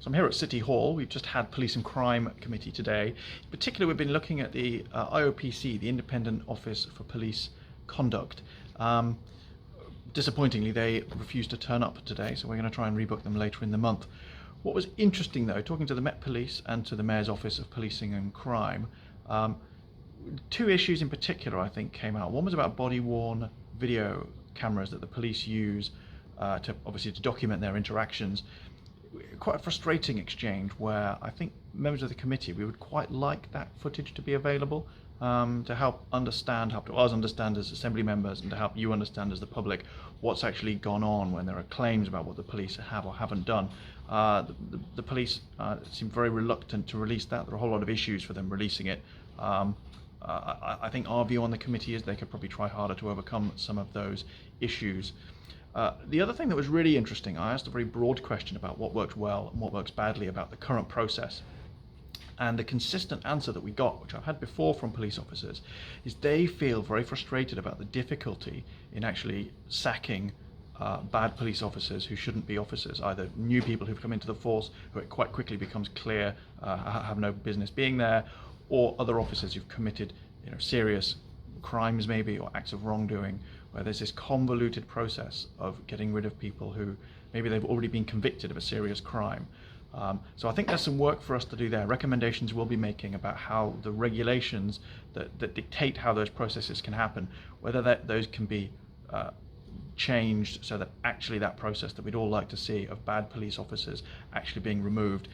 So I'm here at City Hall. We've just had Police and Crime Committee today. In particular, we've been looking at the IOPC, the Independent Office for Police Conduct. Disappointingly, they refused to turn up today, so we're going to try and rebook them later in the month. What was interesting, though, talking to the Met Police and to the Mayor's Office of Policing and Crime, two issues in particular I think came out. One was about body-worn video cameras that the police use to document their interactions. Quite a frustrating exchange where I think members of the committee, we would quite like that footage to be available to help us understand as assembly members and to help you understand as the public what's actually gone on when there are claims about what the police have or haven't done. The police seem very reluctant to release that. There are a whole lot of issues for them releasing it. I think our view on the committee is they could probably try harder to overcome some of those issues. The other thing that was really interesting, I asked a very broad question about what works well and what works badly about the current process. And the consistent answer that we got, which I've had before from police officers, is they feel very frustrated about the difficulty in actually sacking bad police officers who shouldn't be officers, either new people who've come into the force who it quite quickly becomes clear have no business being there, or other officers who've committed serious crimes maybe, or acts of wrongdoing, where there's this convoluted process of getting rid of people who maybe they've already been convicted of a serious crime. So I think there's some work for us to do there. Recommendations we'll be making about how the regulations that dictate how those processes can happen, whether those can be changed so that actually that process that we'd all like to see of bad police officers actually being removed.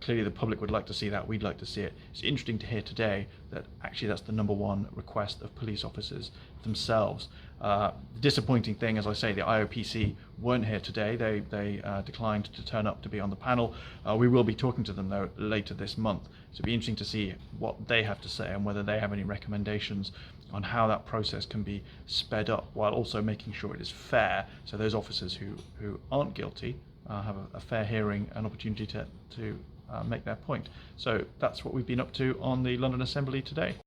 Clearly the public would like to see that, we'd like to see it. It's interesting to hear today that actually that's the #1 request of police officers themselves. The disappointing thing, as I say, the IOPC weren't here today. They declined to turn up to be on the panel. We will be talking to them though later this month, so it'll be interesting to see what they have to say and whether they have any recommendations on how that process can be sped up while also making sure it is fair, so those officers who aren't guilty have a fair hearing and opportunity to make their point. So that's what we've been up to on the London Assembly today.